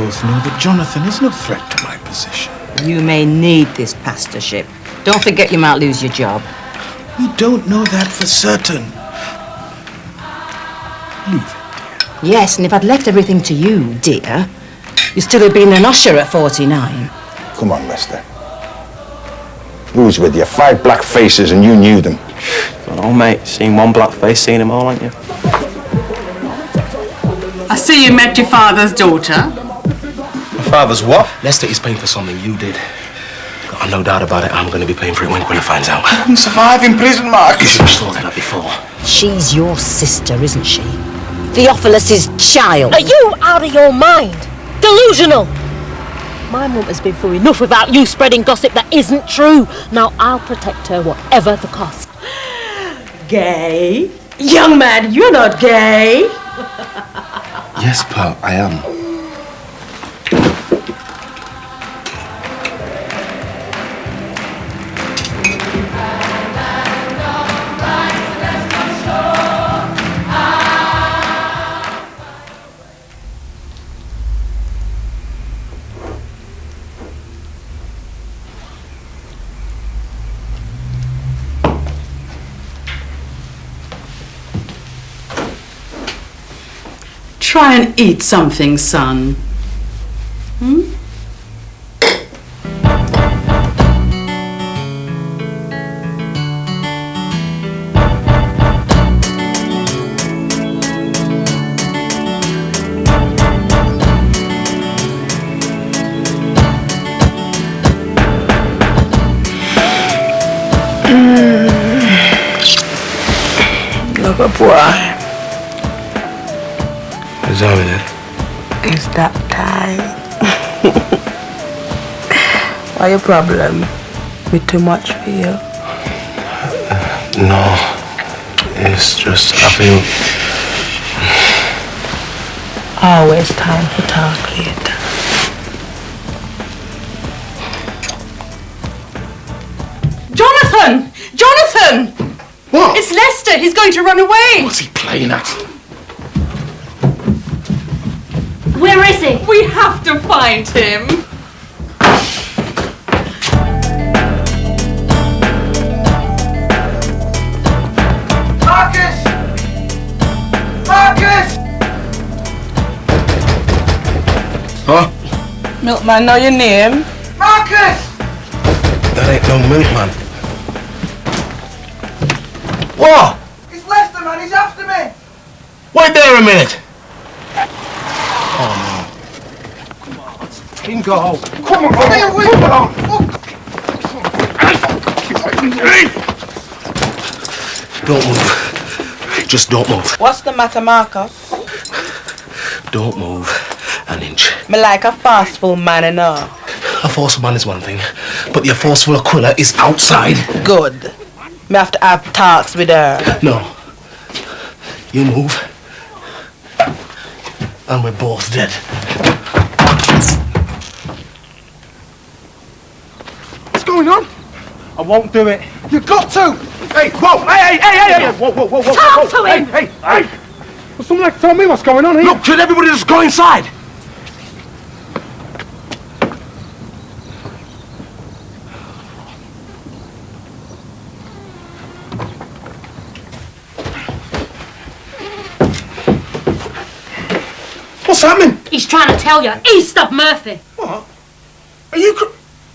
both know that Jonathan is no threat to my position. You may need this pastorship. Don't forget you might lose your job. We don't know that for certain. Leave it, dear. Yes, and if I'd left everything to you, dear, you'd still have been an usher at 49. Come on, Lester. Who was with you? 5 black faces and you knew them. Oh, mate, seen one black face, seen them all, ain't you? I see you met your father's daughter. My father's what? Lester is paying for something you did. Got no doubt about it, I'm going to be paying for it when Quinn finds out. You can survive in prison, Marcus. You should have thought that before. She's your sister, isn't she? Theophilus' child. Are you out of your mind? Delusional! My mum has been through enough without you spreading gossip that isn't true. Now I'll protect her whatever the cost. Gay? Young man, you're not gay. Yes, Pa, I am. Try and eat something, son. Look up, boy. What's wrong with it? It's that time. What your problem? With too much for you? No. It's just, I feel... Always time for talk later. Jonathan! Jonathan! What? It's Lester. He's going to run away. What's he playing at? Where is he? We have to find him. Marcus! Marcus! Huh? Milkman, know your name? Marcus! That ain't no milkman. What? It's Lester, man. He's after me. Wait there a minute. Go. Come on, come here, wait along. Don't move. Just don't move. What's the matter, Marcus? Don't move an inch. Me like a forceful man and all. A forceful man is one thing, but the forceful Aquila is outside. Good. Me have to have talks with her. No. You move, and we're both dead. What's going on? I won't do it. You've got to. Hey, whoa, hey, whoa, whoa, whoa, whoa, Talk to him! Hey. Well, someone like to tell me what's going on here. Look, should everybody just go inside? What's happening? He's trying to tell you, east of Murphy. What? Are you...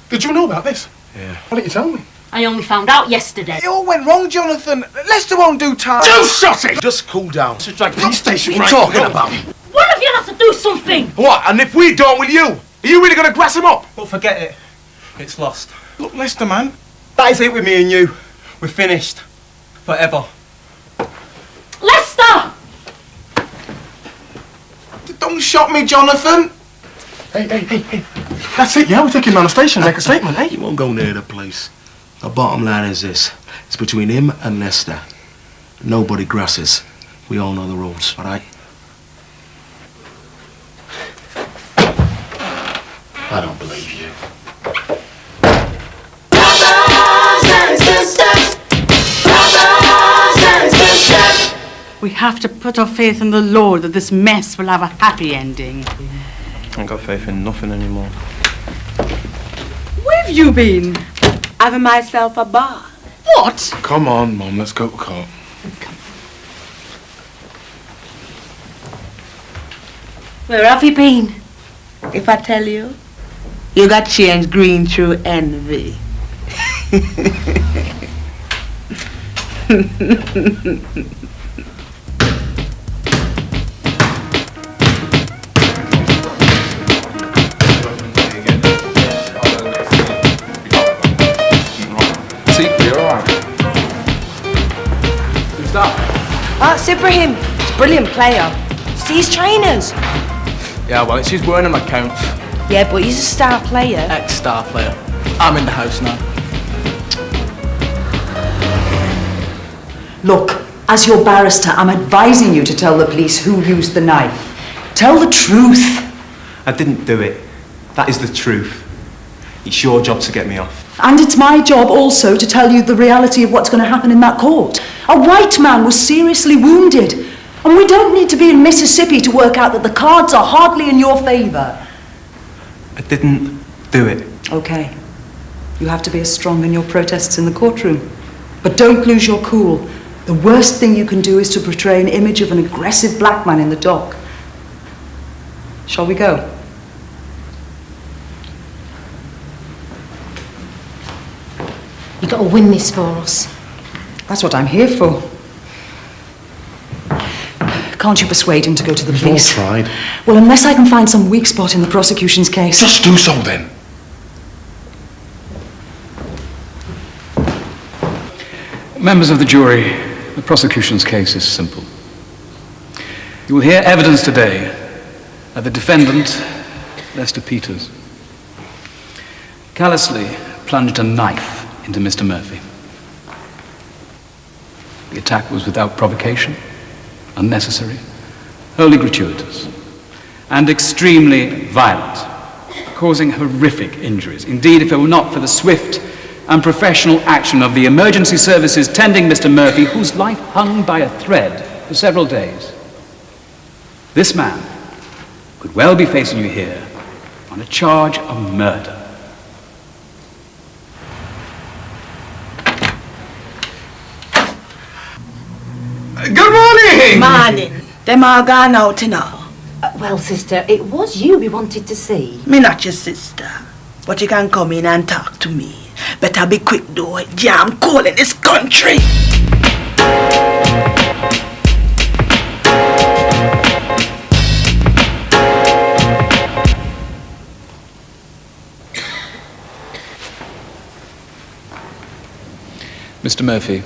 Did you know about this? Yeah. Why didn't you tell me? I only found out yesterday. It all went wrong, Jonathan. Lester won't do time. You shut it! Just cool down. It's like police station What are you talking about? One of you has to do something. What? And if we don't, will you? Are you really going to grass him up? Well, forget it. It's lost. Look, Lester, man. That is it with me and you. We're finished. Forever. Lester! Don't shot me, Jonathan. Hey. That's it, yeah? We're taking him down the station and make a statement, eh? You won't go near the place. The bottom line is this. It's between him and Lester. Nobody grasses. We all know the rules, all right? I don't believe you. We have to put our faith in the Lord that this mess will have a happy ending. I ain't got faith in nothing anymore. Where have you been? Having myself a bath. What? Come on, Mum, let's go to court. Where have you been? If I tell you, you got changed green through envy. See, you're all right. Who's that? That's Ibrahim. He's a brilliant player. See his trainers. Yeah, well, it's his word on accounts. Yeah, but he's a star player. Ex-star player. I'm in the house now. Look, as your barrister, I'm advising you to tell the police who used the knife. Tell the truth. I didn't do it. That is the truth. It's your job to get me off. And it's my job also to tell you the reality of what's going to happen in that court. A white man was seriously wounded. And we don't need to be in Mississippi to work out that the cards are hardly in your favour. I didn't do it. Okay. You have to be as strong in your protests in the courtroom. But don't lose your cool. The worst thing you can do is to portray an image of an aggressive black man in the dock. Shall we go? You got to win this for us. That's what I'm here for. Can't you persuade him to go to the police? We've all tried. Well, unless I can find some weak spot in the prosecution's case. Just do so then. Members of the jury, the prosecution's case is simple. You will hear evidence today that the defendant, Lester Peters, callously plunged a knife into Mr. Murphy. The attack was without provocation, unnecessary, wholly gratuitous, and extremely violent, causing horrific injuries. Indeed, if it were not for the swift and professional action of the emergency services tending Mr. Murphy, whose life hung by a thread for several days, this man could well be facing you here on a charge of murder. Good morning! Morning. Them all gone out, you know. Well, sister, it was you we wanted to see. Me not your sister. But you can come in and talk to me. Better be quick though. Jam cold in this country. Mr. Murphy,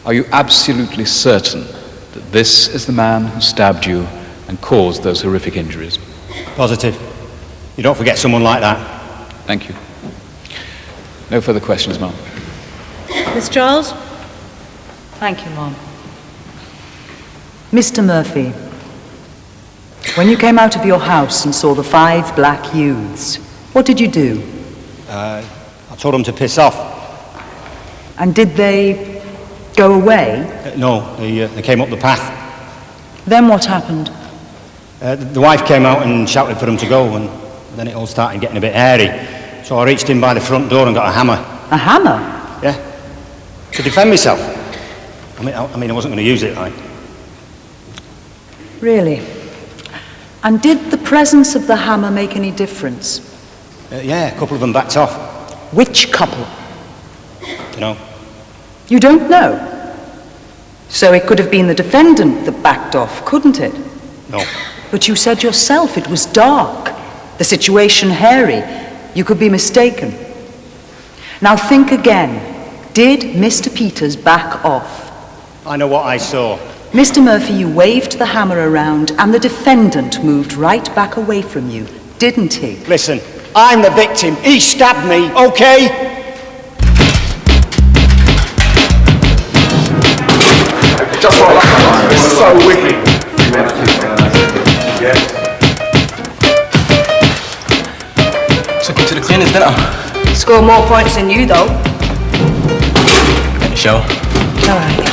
are you absolutely certain that this is the man who stabbed you and caused those horrific injuries? Positive. You don't forget someone like that. Thank you. No further questions, Ma'am. Miss Charles? Thank you, Mom. Mr. Murphy, when you came out of your house and saw the 5 black youths, what did you do? I told them to piss off. And did they go away? No, they came up the path. Then what happened? The wife came out and shouted for them to go, and then it all started getting a bit hairy. So I reached in by the front door and got a hammer. A hammer? Yeah, to defend myself. I mean, I wasn't going to use it, like. Really? And did the presence of the hammer make any difference? Yeah, a couple of them backed off. Which couple? You know. You don't know? So it could have been the defendant that backed off, couldn't it? No. But you said yourself it was dark, the situation hairy. You could be mistaken. Now think again. Did Mr. Peters back off? I know what I saw. Mr. Murphy, you waved the hammer around and the defendant moved right back away from you, didn't he? Listen, I'm the victim. He stabbed me, okay? Just like that. It's so wicked. Took you to the cleaners, didn't I? Score more points than you, though. Get the show. All right.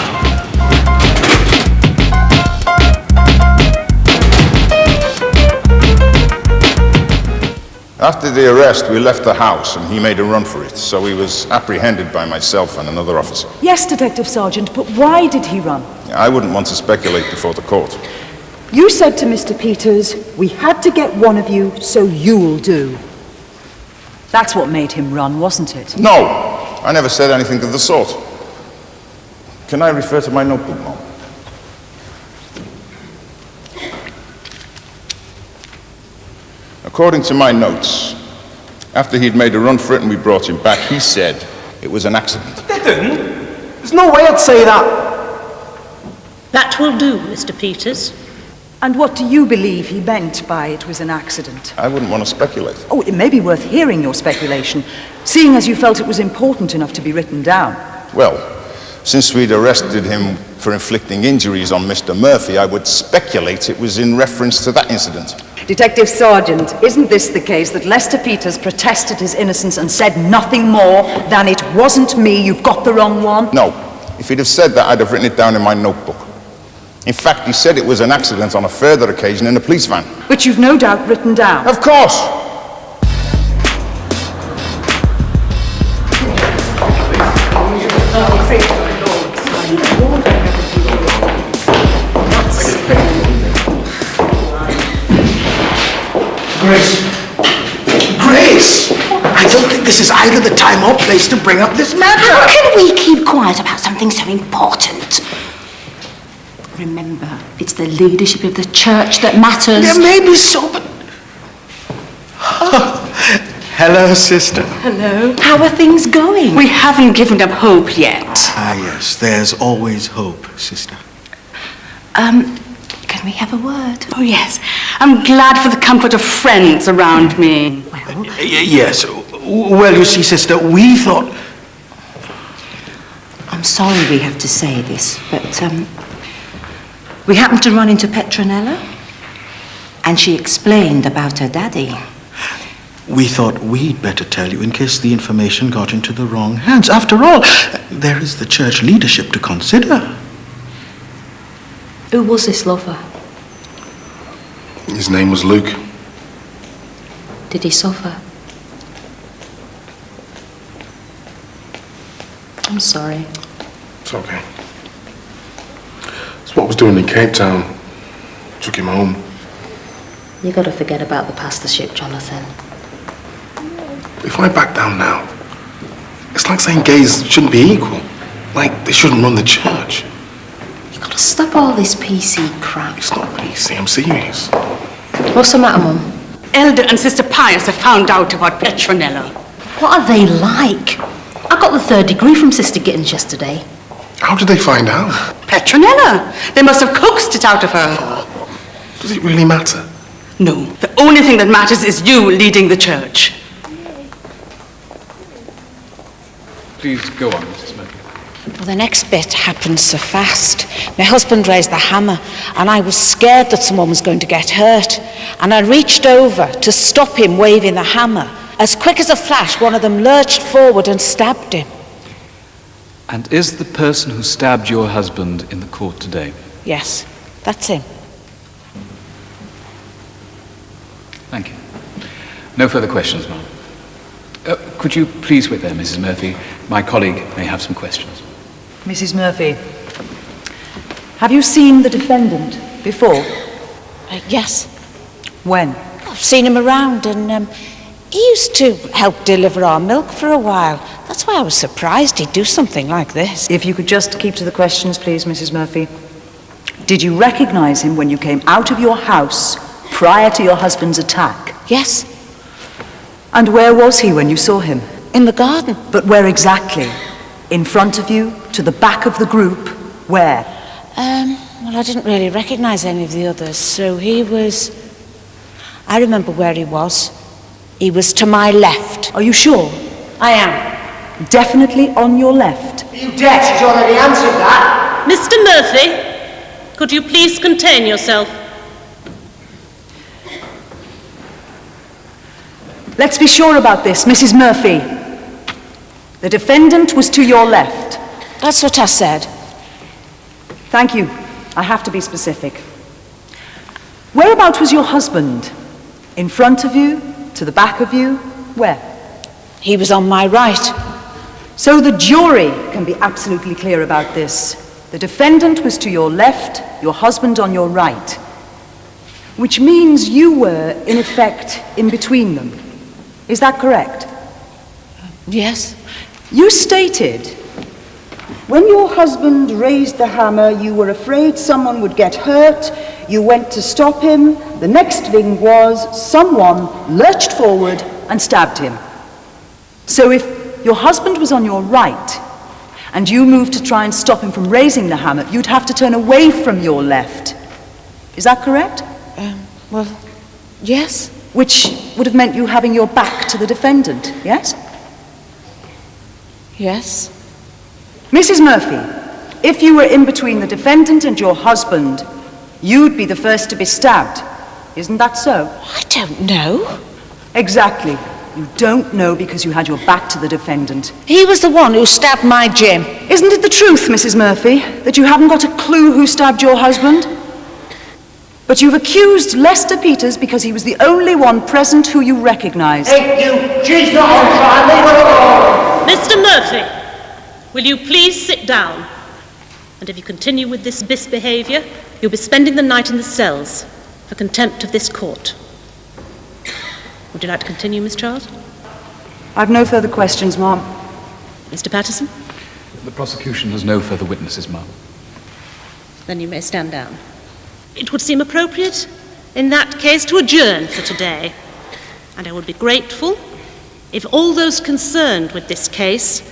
After the arrest, we left the house and he made a run for it, so he was apprehended by myself and another officer. Yes, Detective Sergeant, but why did he run? I wouldn't want to speculate before the court. You said to Mr. Peters, we had to get one of you, so you'll do. That's what made him run, wasn't it? No, I never said anything of the sort. Can I refer to my notebook, Mom? According to my notes, after he'd made a run for it and we brought him back, he said it was an accident. Didn't? There's no way I'd say that. That will do, Mr. Peters. And what do you believe he meant by it was an accident? I wouldn't want to speculate. Oh, it may be worth hearing your speculation, seeing as you felt it was important enough to be written down. Well, since we'd arrested him for inflicting injuries on Mr. Murphy, I would speculate it was in reference to that incident. Detective Sergeant, isn't this the case that Lester Peters protested his innocence and said nothing more than "it wasn't me, you've got the wrong one"? No. If he'd have said that, I'd have written it down in my notebook. In fact, he said it was an accident on a further occasion in a police van. Which you've no doubt written down. Of course! Grace! I don't think this is either the time or place to bring up this matter. How can we keep quiet about something so important? Remember, it's the leadership of the church that matters. There may be so, but... Hello, sister. Hello. How are things going? We haven't given up hope yet. Ah, yes, there's always hope, sister. Can we have a word? Oh, yes. I'm glad for the comfort of friends around me. Well, Yes. Well, you see, sister, we thought... I'm sorry we have to say this, but we happened to run into Petronella, and she explained about her daddy. We thought we'd better tell you in case the information got into the wrong hands. After all, there is the church leadership to consider. Who was this lover? His name was Luke. Did he suffer? I'm sorry. It's okay. It's what I was doing in Cape Town. Took him home. You gotta forget about the pastorship, Jonathan. If I back down now, it's like saying gays shouldn't be equal. Like they shouldn't run the church. You gotta stop all this PC crap. It's not PC, I'm serious. What's the matter, Mum? Elder and Sister Pius have found out about Petronella. What are they like? I got the 3rd degree from Sister Gittins yesterday. How did they find out? Petronella? They must have coaxed it out of her. Does it really matter? No, the only thing that matters is you leading the church. Please go on, Mrs. Murphy. Well, the next bit happened so fast. My husband raised the hammer, and I was scared that someone was going to get hurt. And I reached over to stop him waving the hammer. As quick as a flash, one of them lurched forward and stabbed him. And is the person who stabbed your husband in the court today? Yes, that's him. Thank you. No further questions, ma'am. Could you please wait there, Mrs. Murphy? My colleague may have some questions. Mrs. Murphy, have you seen the defendant before? Yes. When? I've seen him around, and he used to help deliver our milk for a while. That's why I was surprised he'd do something like this. If you could just keep to the questions, please, Mrs. Murphy. Did you recognize him when you came out of your house prior to your husband's attack? Yes. And where was he when you saw him? In the garden. But where exactly? In front of you? To the back of the group? Where? Well, I didn't really recognize any of the others, so he was... I remember where he was. He was to my left. Are you sure? I am. Definitely on your left. You dead? She's already answered that. Mr. Murphy, could you please contain yourself? Let's be sure about this, Mrs. Murphy. The defendant was to your left. That's what I said. Thank you. I have to be specific. Whereabouts was your husband? In front of you? to the back of you, where? He was on my right. So the jury can be absolutely clear about this. The defendant was to your left, your husband on your right. Which means you were, in effect, in between them. Is that correct? Yes. You stated, when your husband raised the hammer, you were afraid someone would get hurt, you went to stop him, the next thing was someone lurched forward and stabbed him. So if your husband was on your right, and you moved to try and stop him from raising the hammer, you'd have to turn away from your left. Is that correct? Well, yes. Which would have meant you having your back to the defendant, yes? Yes. Mrs. Murphy, if you were in between the defendant and your husband, you'd be the first to be stabbed. Isn't that so? I don't know. Exactly. You don't know because you had your back to the defendant. He was the one who stabbed my Jim. Isn't it the truth, Mrs. Murphy, that you haven't got a clue who stabbed your husband? But you've accused Lester Peters because he was the only one present who you recognized. Thank you. She's not on trial. Leave her alone. Mr. Murphy, will you please sit down? And if you continue with this misbehaviour, you'll be spending the night in the cells for contempt of this court. Would you like to continue, Miss Charles? I've no further questions, ma'am. Mr. Patterson? The prosecution has no further witnesses, ma'am. Then you may stand down. It would seem appropriate, in that case, to adjourn for today. And I would be grateful if all those concerned with this case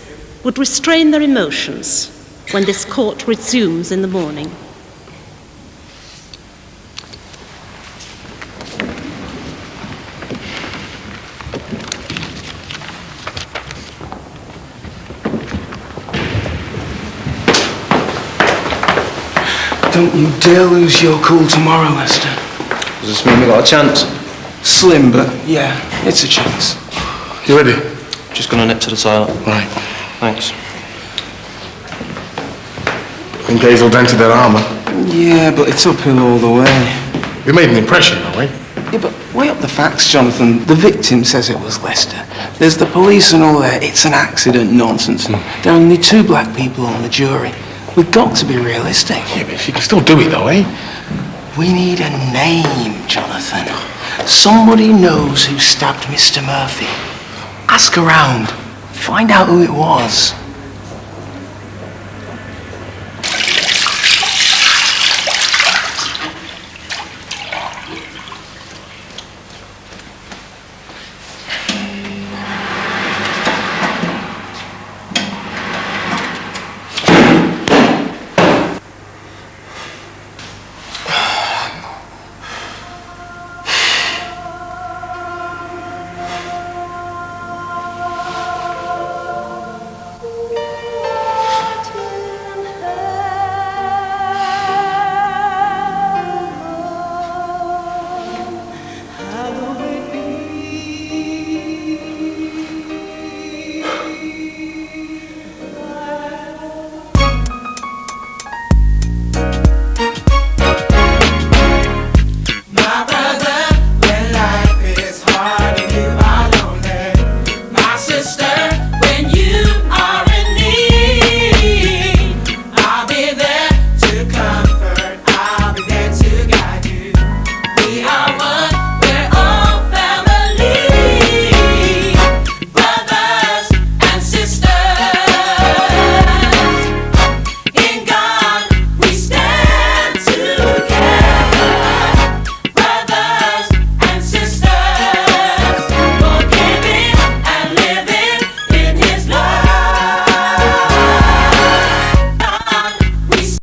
would restrain their emotions when this court resumes in the morning. Don't you dare lose your cool tomorrow, Lester. Does this mean we got a chance? Slim, but yeah, it's a chance. You ready? Just gonna nip to the toilet. Right. Thanks. Think Hazel dented that armour? Yeah, but it's uphill all the way. We made an impression, though, eh? Yeah, but weigh up the facts, Jonathan. The victim says it was Lester. There's the police and all that. It's an accident nonsense. And there are only 2 black people on the jury. We've got to be realistic. Yeah, but if you can still do it, though, eh? We need a name, Jonathan. Somebody knows who stabbed Mr. Murphy. Ask around. Find out who it was.